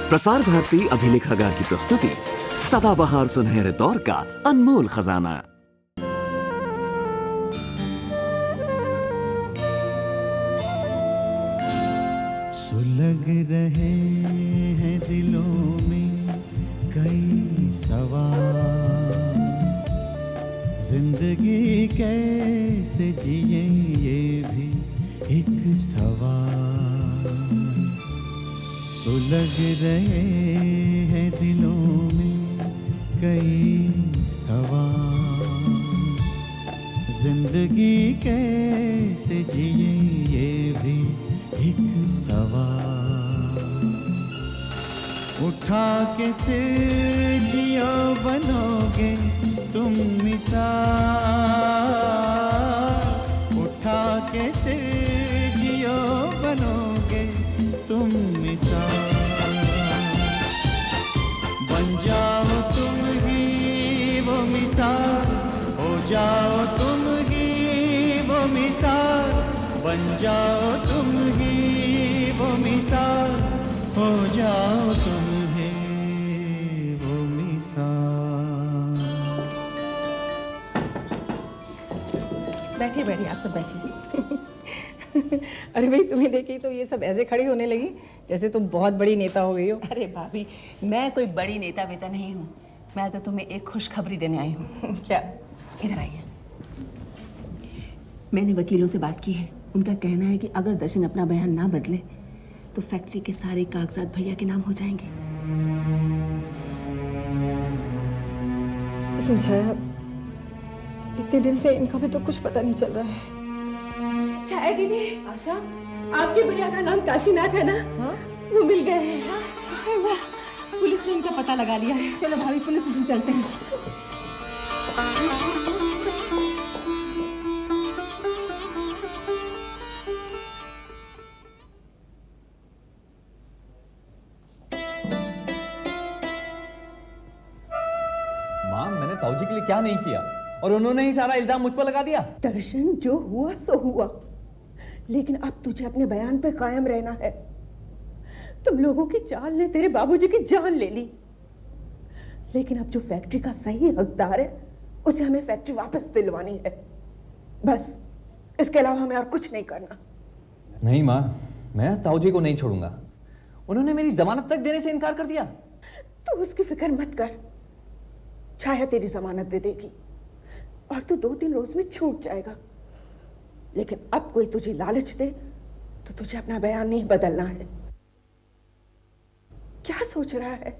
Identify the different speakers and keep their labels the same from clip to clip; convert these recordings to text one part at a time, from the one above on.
Speaker 1: प्रसार भारती अभिलेखागार की प्रस्तुति सदाबहार सुनहरे दौर का अनमोल खजाना।
Speaker 2: सुलग रहे हैं दिलों में कई सवाल, जिंदगी कैसे जिए ये भी एक सवाल। सुलग रहे हैं दिलों में कई सवाल, जिंदगी कैसे जिए ये भी एक सवाल। उठा के सिर जियो बनोगे तुम मिसाल, उठा के सिर जियो बनोगे तुम मिसाल। बन जाओ तुम ही वो मिसाल, हो जाओ तुम ही वो मिसाल। बन जाओ तुम ही वो मिसाल, हो जाओ तुम ही वो मिसाल।
Speaker 3: बैठिए बैठिए, आप सब बैठिए। अरे भाई, तुम्हें देखी तो ये सब ऐसे खड़ी होने लगी जैसे तुम बहुत बड़ी नेता हो गई हो।
Speaker 4: अरे भाभी, मैं कोई बड़ी नेता वेता नहीं हूँ। मैं तो तुम्हें एक खुशखबरी देने आई हूँ।
Speaker 3: क्या?
Speaker 4: इधर आइए। मैंने वकीलों से बात की है। उनका कहना है कि अगर दर्शन अपना बयान ना बदले तो फैक्ट्री के सारे कागजात भैया के नाम हो जाएंगे।
Speaker 3: लेकिन छाया, इतने दिन से इनका भी तो कुछ पता नहीं चल रहा है।
Speaker 5: छाया दीदी,
Speaker 4: आशा,
Speaker 5: आपके भैया का नाम काशीनाथ है ना?
Speaker 4: हाँ?
Speaker 5: वो मिल गए हैं। पुलिस ने उनका पता लगा लिया है।
Speaker 4: चलो भाभी, पुलिस स्टेशन चलते हैं।
Speaker 6: माँ, मैंने ताऊजी के लिए क्या नहीं किया और उन्होंने ही सारा इल्जाम मुझ पर लगा दिया।
Speaker 7: दर्शन, जो हुआ सो हुआ, लेकिन अब तुझे अपने बयान पे कायम रहना है। तुम लोगों की चाल ने तेरे बाबूजी की जान ले ली, लेकिन अब जो फैक्ट्री का सही हकदार है उसे हमें फैक्ट्री वापस दिलवानी है। बस, इसके अलावा हमें और कुछ नहीं करना।
Speaker 6: नहीं माँ, मैं ताऊजी को नहीं छोड़ूंगा। उन्होंने मेरी जमानत तक देने से इनकार कर दिया।
Speaker 7: तो उसकी फिक्र मत कर, छाया तेरी जमानत दे देगी और तू 2-3 रोज में छूट जाएगा। लेकिन अब कोई तुझे लालच दे तो तुझे अपना बयान नहीं बदलना है। क्या सोच रहा है?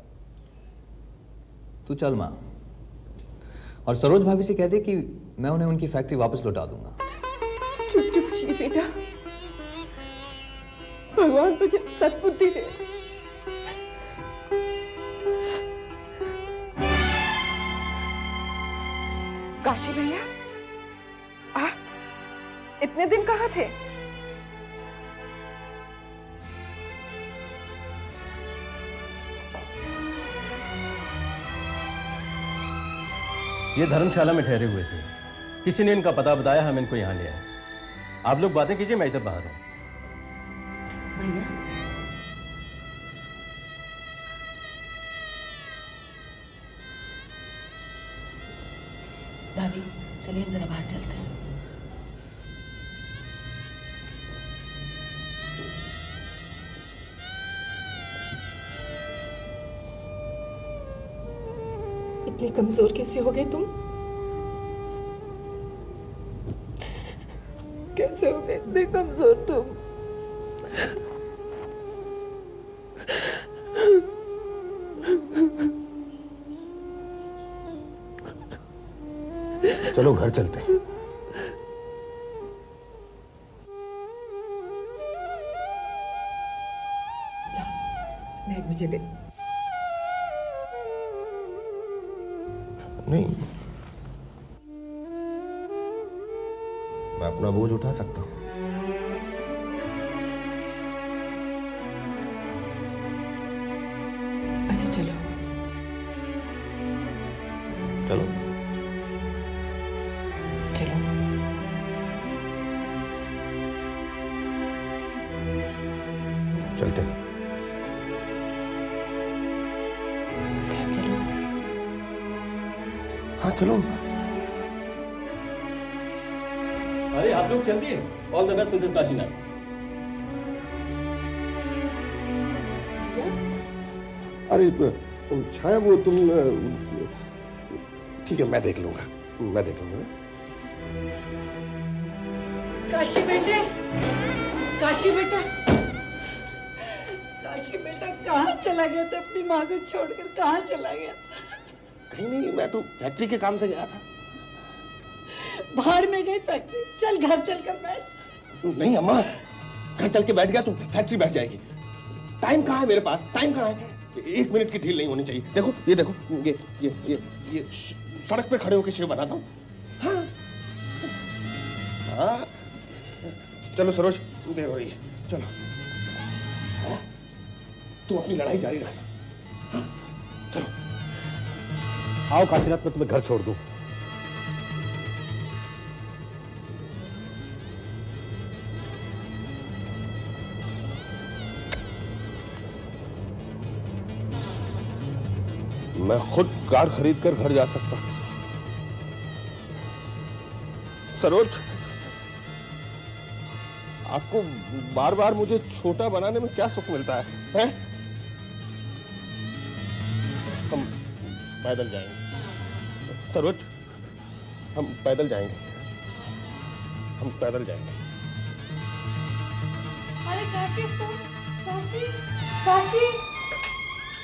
Speaker 6: तू चल माँ, और सरोज भाभी से कह दे कि मैं उन्हें उनकी फैक्ट्री वापस लौटा दूंगा।
Speaker 7: चुप चुप जी बेटा, भगवान तुझे सद्बुद्धि दे। काशी भैया, इतने दिन कहाँ थे?
Speaker 8: ये धर्मशाला में ठहरे हुए थे। किसी ने इनका पता बताया, हम इनको यहाँ ले आए। आप लोग बातें कीजिए, मैं इधर बाहर हूँ।
Speaker 4: भैया, भाभी, चलिए हम जरा बाहर चलते हैं।
Speaker 5: इतने कमजोर कैसे हो गए तुम? कैसे हो गए इतने कमजोर तुम?
Speaker 8: चलो घर चलते हैं।
Speaker 3: बैग मुझे दे।
Speaker 8: नहीं, मैं अपना बोझ उठा सकता हूँ।
Speaker 3: अच्छा चलो।
Speaker 8: चलो।
Speaker 3: चलो।
Speaker 8: चलते हैं।
Speaker 9: चलो।
Speaker 8: अरे आप लोग चल दिए। All the best Mrs Kashinath.
Speaker 9: अरे छाया वो तुम ठीक है, मैं देख लूंगा।
Speaker 7: काशी बेटे, काशी बेटा, काशी बेटा कहाँ चला गया था? अपनी माँ को छोड़कर कहाँ चला गया था?
Speaker 9: कहीं नहीं, मैं तो फैक्ट्री के काम से गया था।
Speaker 7: बाहर में गई फैक्ट्री? चल घर चल कर बैठ।
Speaker 9: नहीं अम्मा, घर चल के बैठ गया तो फैक्ट्री बैठ जाएगी। टाइम कहाँ है मेरे पास? टाइम कहाँ है? 1 मिनट की ढील नहीं होनी चाहिए। देखो ये देखो, ये सड़क पे खड़े होकर शेव बनाता हूँ। हाँ हाँ, चलो सरोज, देर हो रही है, चलो। हाँ? तुम अपनी लड़ाई जारी रखना। हाँ? चलो।
Speaker 8: आओ काशीनाथ, मैं तुम्हें घर छोड़ दूं।
Speaker 9: मैं खुद कार खरीद कर घर जा सकता हूं। सरोज, आपको बार बार मुझे छोटा बनाने में क्या सुख मिलता है? हम पैदल जाएंगे सरोज, हम पैदल जाएंगे।
Speaker 7: अरे काशी सुन, काशी, काशी।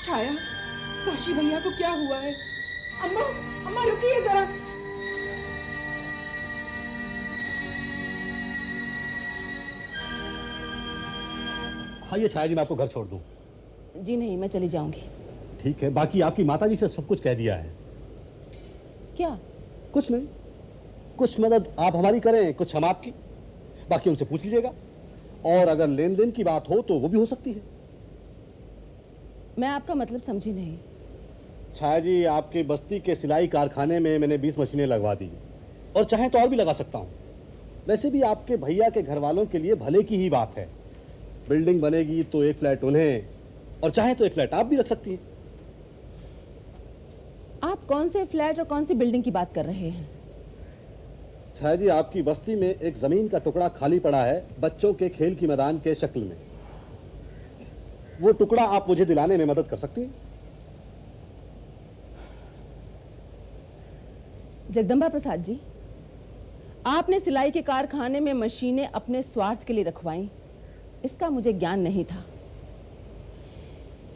Speaker 7: छाया, काशी भैया को क्या हुआ है? अम्मा, अम्मा रुकिए जरा।
Speaker 8: हाँ ये छाया जी, मैं आपको घर छोड़ दूं।
Speaker 3: जी नहीं, मैं चली जाऊंगी।
Speaker 8: ठीक है, बाकी आपकी माता जी से सब कुछ कह दिया है।
Speaker 3: क्या?
Speaker 8: कुछ नहीं, कुछ मदद आप हमारी करें, कुछ हम आपकी। बाकी उनसे पूछ लीजिएगा, और अगर लेन देन की बात हो तो वो भी हो सकती है।
Speaker 3: मैं आपका मतलब समझी नहीं।
Speaker 8: छाया जी, आपके बस्ती के सिलाई कारखाने में मैंने 20 मशीनें लगवा दी, और चाहे तो और भी लगा सकता हूँ। वैसे भी आपके भैया के घर वालों के लिए भले की ही बात है। बिल्डिंग बनेगी तो एक फ्लैट उन्हें, और चाहे तो एक फ्लैट आप भी रख सकती हैं।
Speaker 3: आप कौन से फ्लैट और कौन सी बिल्डिंग की बात कर रहे हैं?
Speaker 8: छाया जी, आपकी बस्ती में एक जमीन का टुकड़ा खाली पड़ा है, बच्चों के खेल की मैदान के शक्ल में। वो टुकड़ा आप मुझे दिलाने में मदद कर सकती हैं।
Speaker 3: जगदम्बा प्रसाद जी, आपने सिलाई के कारखाने में मशीनें अपने स्वार्थ के लिए रखवाई, इसका मुझे ज्ञान नहीं था।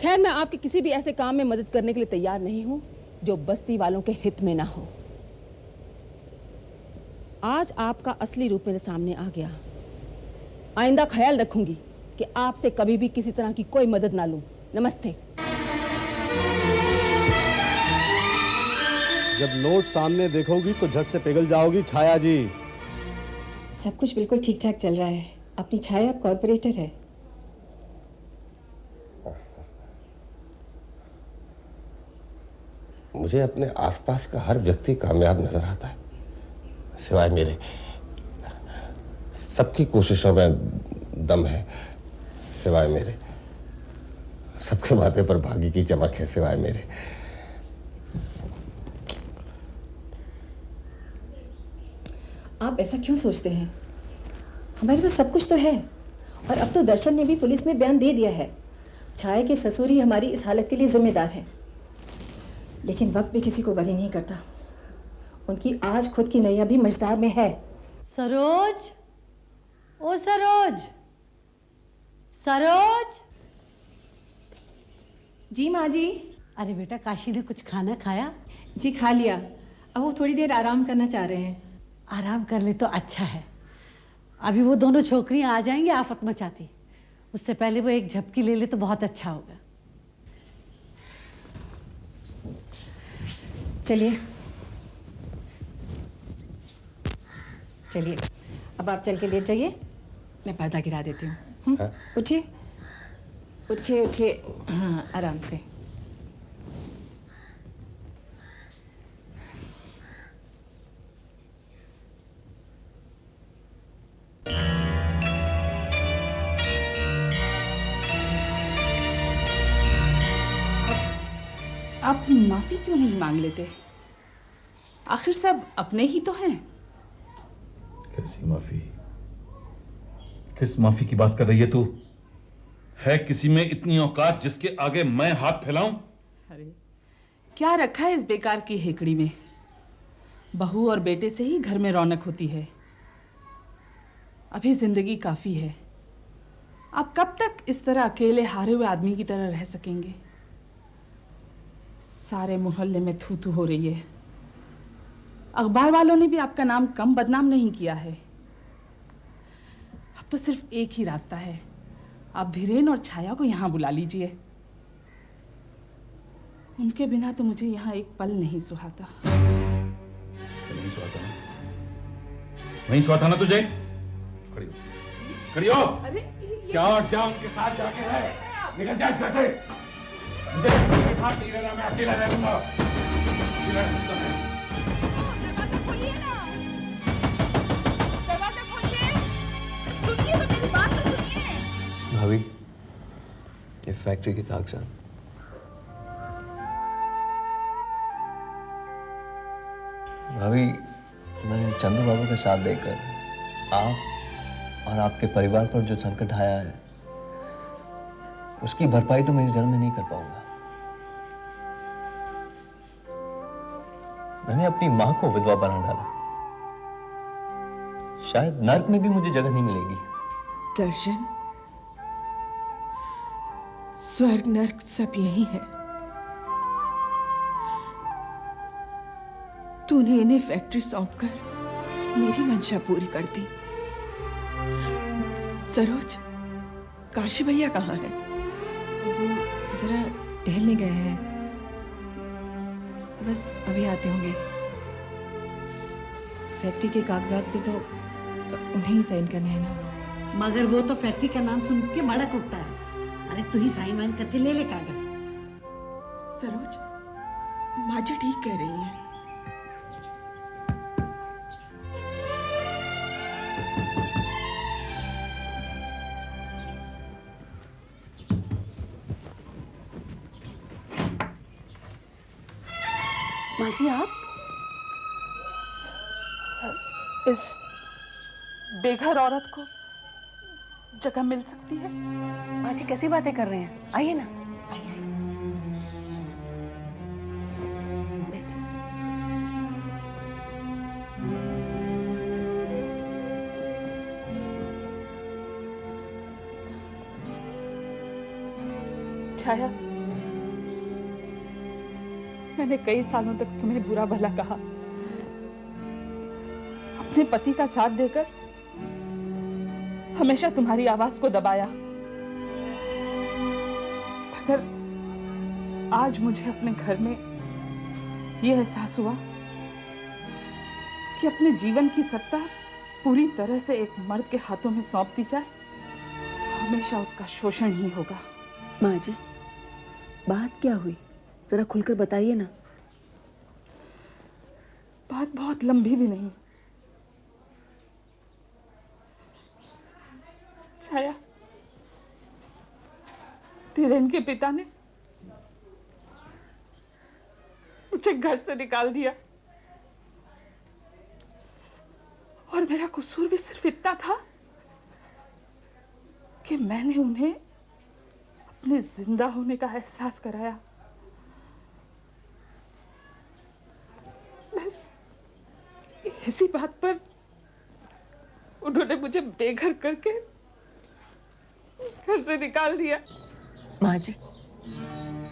Speaker 3: खैर, मैं आपके किसी भी ऐसे काम में मदद करने के लिए तैयार नहीं हूं जो बस्ती वालों के हित में ना हो। आज आपका असली रूप मेरे सामने आ गया। आइंदा ख्याल रखूंगी कि आपसे कभी भी किसी तरह की कोई मदद ना लूं। नमस्ते।
Speaker 8: जब नोट सामने देखोगी तो झट से पिघल जाओगी छाया जी।
Speaker 3: सब कुछ बिल्कुल ठीक ठाक चल रहा है। अपनी छाया कॉर्पोरेटर है।
Speaker 9: मुझे अपने आसपास का हर व्यक्ति कामयाब नजर आता है, सिवाय मेरे। सबकी कोशिशों में दम है, सिवाय मेरे। सबके माथे पर भाग्य की चमक है, सिवाय मेरे।
Speaker 3: आप ऐसा क्यों सोचते हैं? हमारे पास सब कुछ तो है, और अब तो दर्शन ने भी पुलिस में बयान दे दिया है। छाया के ससुर ही हमारी इस हालत के लिए जिम्मेदार हैं। लेकिन वक्त भी किसी को बरी नहीं करता। उनकी आज खुद की नैया भी मझधार में है।
Speaker 10: सरोज, ओ सरोज, सरोज।
Speaker 3: जी माँ जी।
Speaker 10: अरे बेटा, काशी ने कुछ खाना खाया?
Speaker 3: जी खा लिया। अब वो थोड़ी देर आराम करना चाह रहे हैं।
Speaker 10: आराम कर ले तो अच्छा है। अभी वो दोनों छोकरियां आ जाएंगी आफत मचाती। उससे पहले वो एक झपकी ले ले तो बहुत अच्छा होगा।
Speaker 3: चलिए चलिए, अब आप चल के लेट जाइए, मैं पर्दा गिरा देती हूँ। उठिए उठिए उठिए। हाँ, आराम से। आप माफी क्यों नहीं मांग लेते?
Speaker 11: आखिर सब अपने ही तो हैं।
Speaker 12: कैसी माफी? किस माफी की बात कर रही है तू? है किसी में इतनी औकात जिसके आगे मैं हाथ फैलाऊं?
Speaker 11: अरे क्या रखा है इस बेकार की हेकड़ी में? बहू और बेटे से ही घर में रौनक होती है। अभी जिंदगी काफी है। आप कब तक इस तरह अकेले हारे हुए आदमी की तरह रह सकेंगे? सारे मोहल्ले में थू थू हो रही है। अखबार वालों ने भी आपका नाम कम बदनाम नहीं किया है। अब तो सिर्फ एक ही रास्ता है, आप धीरेन और छाया को यहाँ बुला लीजिए। उनके बिना तो मुझे यहाँ एक पल नहीं सुहाता।
Speaker 12: नहीं सुहाता ना? नहीं सुहाता ना तुझे? खड़ी हो, खड़ी हो।
Speaker 11: अरे
Speaker 12: जा उनके साथ जाके रह। निकल जा इस घर से। मुझे किसी के साथ नहीं रहना, मैं अकेला रहूंगा। अकेला रह सकता मैं।
Speaker 11: दरवाजा खोलिए ना, दरवाजा खोलिए। सुनिए तो, मेरी बात तो सुनिए।
Speaker 6: भाभी, ये फैक्ट्री के कागजात। भाभी, मैंने चंदू बाबू का साथ देकर आप और आपके परिवार पर जो संकट आया है, उसकी भरपाई तो मैं इस जन्म में नहीं कर पाऊंगा। मैंने अपनी मां को विधवा बना डाला। शायद नर्क में भी मुझे जगह नहीं मिलेगी।
Speaker 7: दर्शन, स्वर्ग नर्क सब यही है। तूने इन्हें फैक्ट्री सौंपकर मेरी मंशा पूरी कर दी। सरोज, काशी भैया कहाँ है?
Speaker 3: वो जरा टहलने गए हैं, बस अभी आते होंगे। फैक्ट्री के कागजात पे तो उन्हें ही साइन करने हैं ना।
Speaker 10: मगर वो तो फैक्ट्री का नाम सुन के भड़क उठता है। अरे तू ही साइन वाइन करके ले ले कागज।
Speaker 7: सरोज, माँ जी ठीक कह रही है।
Speaker 5: माँ जी, आप
Speaker 11: इस बेघर औरत को जगह मिल सकती है?
Speaker 5: माँ जी कैसी बातें कर रहे हैं? आइए ना, आइए आइए। बैठिए।
Speaker 11: छाया, मैंने कई सालों तक तुम्हें बुरा भला कहा, अपने पति का साथ देकर हमेशा तुम्हारी आवाज को दबाया। मगर आज मुझे अपने घर में यह एहसास हुआ कि अपने जीवन की सत्ता पूरी तरह से एक मर्द के हाथों में सौंप दी जाए तो हमेशा उसका शोषण ही होगा।
Speaker 4: माँ जी, बात क्या हुई? जरा खुलकर बताइए ना।
Speaker 11: बात बहुत लंबी भी नहीं। छाया, धीरेन के पिता ने मुझे घर से निकाल दिया और मेरा कसूर भी सिर्फ इतना था कि मैंने उन्हें अपने जिंदा होने का एहसास कराया। बस इसी बात पर उन्होंने मुझे बेघर करके घर से निकाल दिया।
Speaker 4: माँ जी,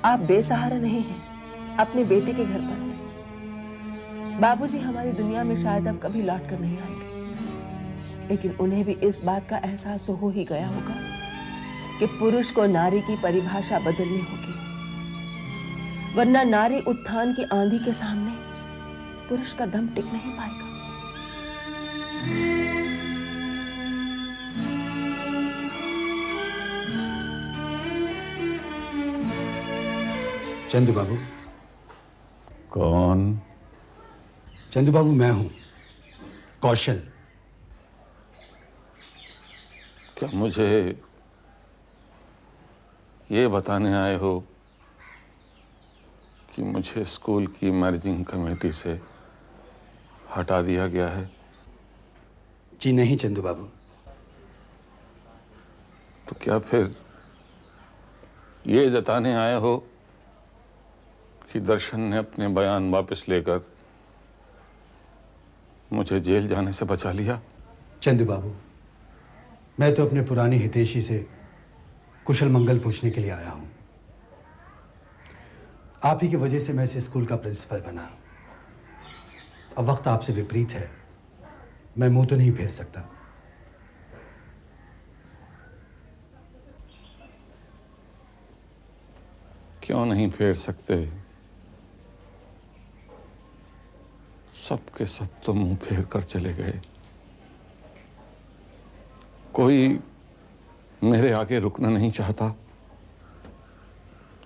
Speaker 4: आप बेसहारा नहीं हैं, अपने बेटे के घर पर हैं। बाबूजी हमारी दुनिया में शायद अब कभी लौट कर नहीं आएंगे, लेकिन उन्हें भी इस बात का एहसास तो हो ही गया होगा कि पुरुष को नारी की परिभाषा बदलनी होगी, वरना नारी उत्थान की आंधी के सामने पुरुष का दम टिक नहीं पाएगा।
Speaker 13: चंदू बाबू।
Speaker 12: कौन?
Speaker 13: चंदू बाबू, मैं हूं कौशल।
Speaker 12: क्या मुझे ये बताने आए हो कि मुझे स्कूल की मैनेजिंग कमेटी से हटा दिया गया है?
Speaker 13: जी नहीं चंदू बाबू।
Speaker 12: तो क्या फिर ये जताने आए हो कि दर्शन ने अपने बयान वापस लेकर मुझे जेल जाने से बचा लिया?
Speaker 13: चंदू बाबू, मैं तो अपने पुराने हितैषी से कुशल मंगल पूछने के लिए आया हूं। आप ही की वजह से मैं इस स्कूल का प्रिंसिपल बना। अब वक्त आपसे विपरीत है, मैं मुंह तो नहीं फेर सकता।
Speaker 12: क्यों नहीं फेर सकते? सब के सब तो मुंह फेर कर चले गए। कोई मेरे आगे रुकना नहीं चाहता।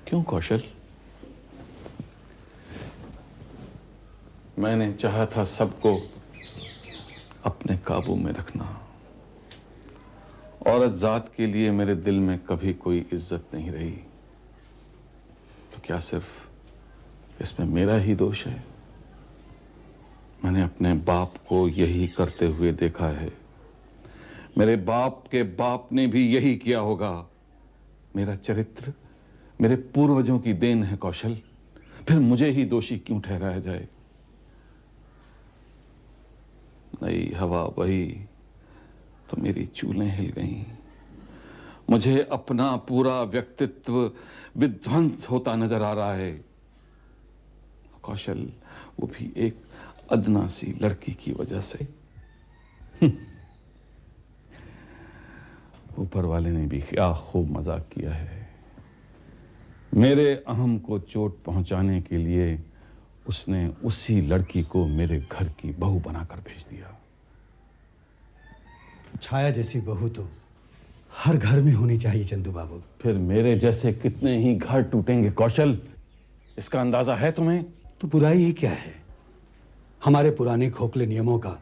Speaker 12: क्यों कौशल? मैंने चाहा था सबको अपने काबू में रखना। औरत जात के लिए मेरे दिल में कभी कोई इज्जत नहीं रही। तो क्या सिर्फ इसमें मेरा ही दोष है? मैंने अपने बाप को यही करते हुए देखा है। मेरे बाप के बाप ने भी यही किया होगा। मेरा चरित्र मेरे पूर्वजों की देन है कौशल। फिर मुझे ही दोषी क्यों ठहराया जाए? नई हवा बही तो मेरी चूलें हिल गईं। मुझे अपना पूरा व्यक्तित्व विध्वंस होता नजर आ रहा है कौशल, वो भी एक अदना सी लड़की की वजह से। ऊपर वाले ने भी क्या खूब मजाक किया है। मेरे अहम को चोट पहुंचाने के लिए उसने उसी लड़की को मेरे घर की बहू बनाकर भेज दिया।
Speaker 13: छाया जैसी बहू तो हर घर में होनी चाहिए चंदू बाबू।
Speaker 12: फिर मेरे जैसे कितने ही घर टूटेंगे कौशल, इसका अंदाजा है तुम्हें?
Speaker 13: तो बुराई ही क्या है? हमारे पुराने खोखले नियमों का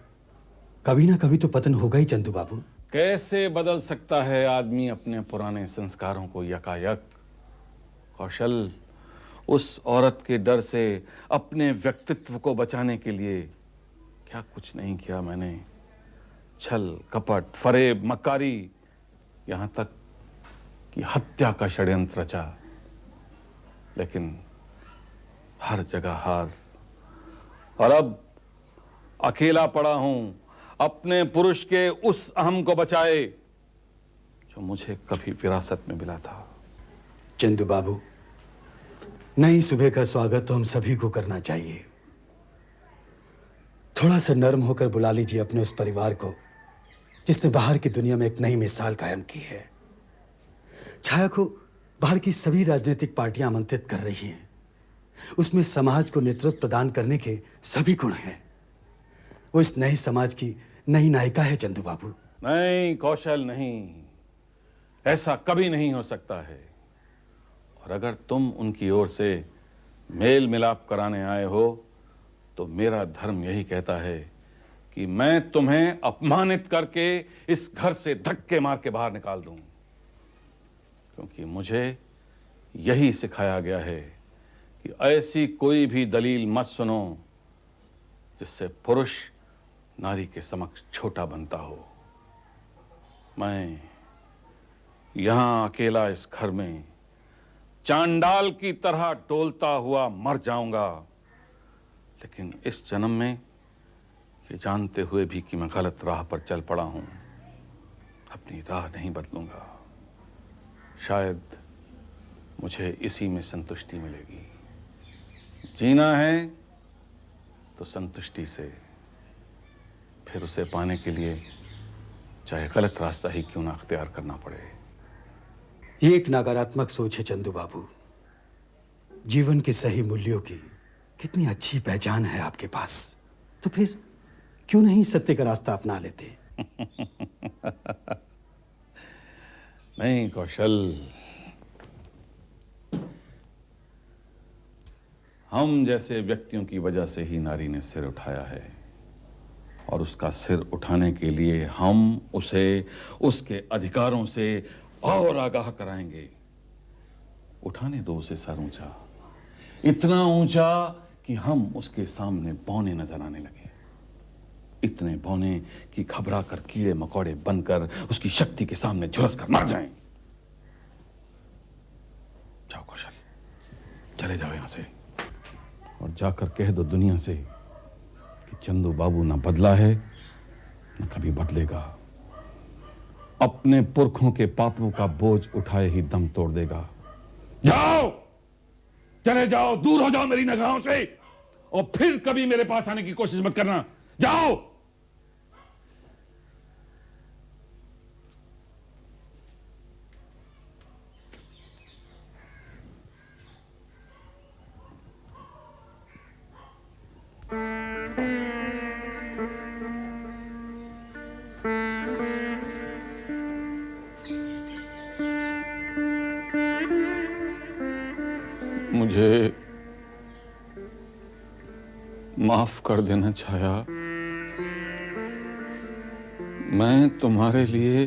Speaker 13: कभी ना कभी तो पतन होगा ही चंदू बाबू।
Speaker 12: कैसे बदल सकता है आदमी अपने पुराने संस्कारों को यकायक? कौशल, उस औरत के डर से अपने व्यक्तित्व को बचाने के लिए क्या कुछ नहीं किया मैंने। छल, कपट, फरेब, मक्कारी, यहां तक कि हत्या का षड्यंत्र रचा। लेकिन हर जगह हार। और अब अकेला पड़ा हूं अपने पुरुष के उस अहम को बचाए जो मुझे कभी विरासत में मिला था।
Speaker 13: चंदू बाबू, नई सुबह का स्वागत तो हम सभी को करना चाहिए। थोड़ा सा नर्म होकर बुला लीजिए अपने उस परिवार को जिसने बाहर की दुनिया में एक नई मिसाल कायम की है। छाया को बाहर की सभी राजनीतिक पार्टियां आमंत्रित कर रही हैं। उसमें समाज को नेतृत्व प्रदान करने के सभी गुण हैं। वो इस नए समाज की नई नायिका है चंदू बाबू।
Speaker 12: नहीं कौशल, नहीं, ऐसा कभी नहीं हो सकता है। और अगर तुम उनकी ओर से मेल मिलाप कराने आए हो तो मेरा धर्म यही कहता है कि मैं तुम्हें अपमानित करके इस घर से धक्के मार के बाहर निकाल दूं। क्योंकि मुझे यही सिखाया गया है कि ऐसी कोई भी दलील मत सुनो जिससे पुरुष नारी के समक्ष छोटा बनता हो। मैं यहां अकेला इस घर में चांडाल की तरह डोलता हुआ मर जाऊंगा, लेकिन इस जन्म में ये जानते हुए भी कि मैं गलत राह पर चल पड़ा हूं, अपनी राह नहीं बदलूंगा। शायद मुझे इसी में संतुष्टि मिलेगी। जीना है तो संतुष्टि से, फिर उसे पाने के लिए चाहे गलत रास्ता ही क्यों ना अख्तियार करना पड़े।
Speaker 13: ये एक नकारात्मक सोच है चंदू बाबू। जीवन के सही मूल्यों की कितनी अच्छी पहचान है आपके पास। तो फिर क्यों नहीं सत्य का रास्ता अपना लेते?
Speaker 12: नहीं कौशल, हम जैसे व्यक्तियों की वजह से ही नारी ने सिर उठाया है, और उसका सिर उठाने के लिए हम उसे उसके अधिकारों से और आगाह कराएंगे। उठाने दो उसे सर ऊंचा, इतना ऊंचा कि हम उसके सामने बौने नजर आने लगे। इतने बौने कि घबरा कर कीड़े मकोड़े बनकर उसकी शक्ति के सामने झुलस कर मर जाएं। जाओ कौशल, चले जाओ यहां से और जाकर कह दो दुनिया से कि चंदू बाबू ना बदला है न कभी बदलेगा। अपने पुरखों के पापों का बोझ उठाए ही दम तोड़ देगा। जाओ, चले जाओ, दूर हो जाओ मेरी निगाहों से और फिर कभी मेरे पास आने की कोशिश मत करना। जाओ। मुझे माफ कर देना छाया, मैं तुम्हारे लिए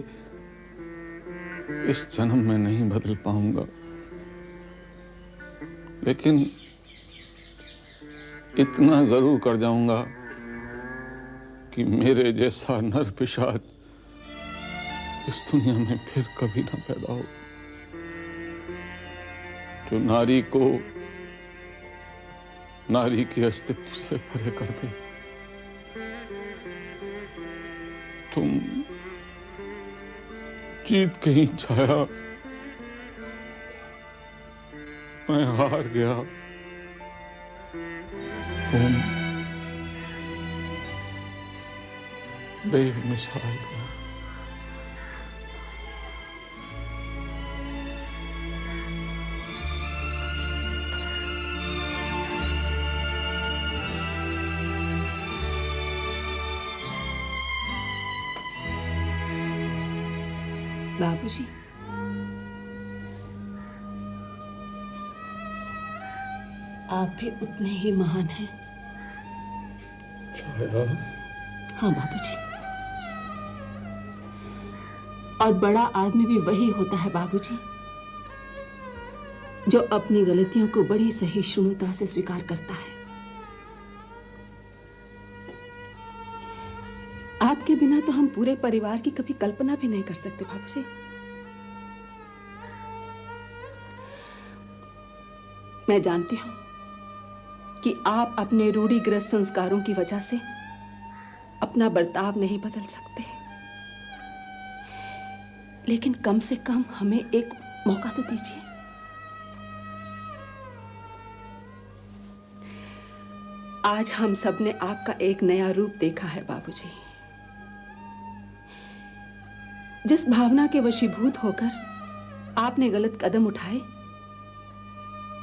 Speaker 12: इस जन्म में नहीं बदल पाऊंगा, लेकिन इतना जरूर कर जाऊंगा कि मेरे जैसा नर पिशाच इस दुनिया में फिर कभी ना पैदा हो, जो नारी को नारी के अस्तित्व से परे कर दे। तुम जीत गई छाया, मैं हार गया। तुम बेमिसाल हो।
Speaker 4: बाबूजी, आप भी उतने ही महान हैं। हाँ बाबूजी, और बड़ा आदमी भी वही होता है बाबूजी जो अपनी गलतियों को बड़ी सहिष्णुता से स्वीकार करता है। आपके बिना तो हम पूरे परिवार की कभी कल्पना भी नहीं कर सकते बाबूजी। मैं जानती हूं कि आप अपने रूढ़िग्रस्त संस्कारों की वजह से अपना बर्ताव नहीं बदल सकते, लेकिन कम से कम हमें एक मौका तो दीजिए। आज हम सबने आपका एक नया रूप देखा है बाबूजी। जिस भावना के वशीभूत होकर आपने गलत कदम उठाए,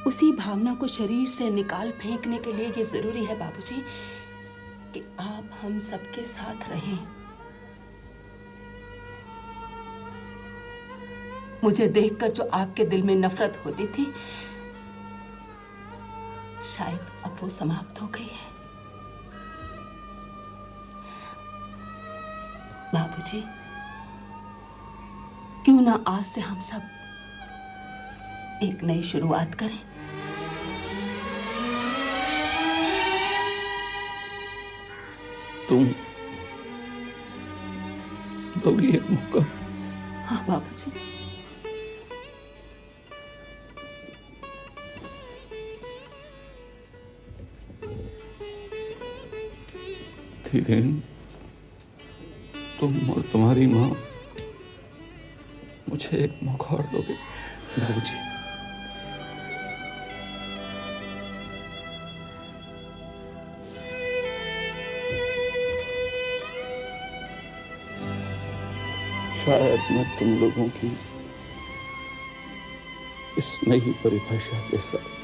Speaker 4: उसी भावना को शरीर से निकाल फेंकने के लिए ये जरूरी है बाबूजी कि आप हम सबके साथ रहें। मुझे देखकर जो आपके दिल में नफरत होती थी, शायद अब वो समाप्त हो गई है। बाबूजी, क्यों ना आज से हम सब एक नई शुरुआत करें।
Speaker 12: तुम दोगी एक मौका?
Speaker 4: हाँ बाबूजी।
Speaker 12: धीरेन, तुम और तुम्हारी माँ मुझे एक मौका और दोगे बाबूजी? शायद मैं तुम लोगों की इस नई परिभाषा के साथ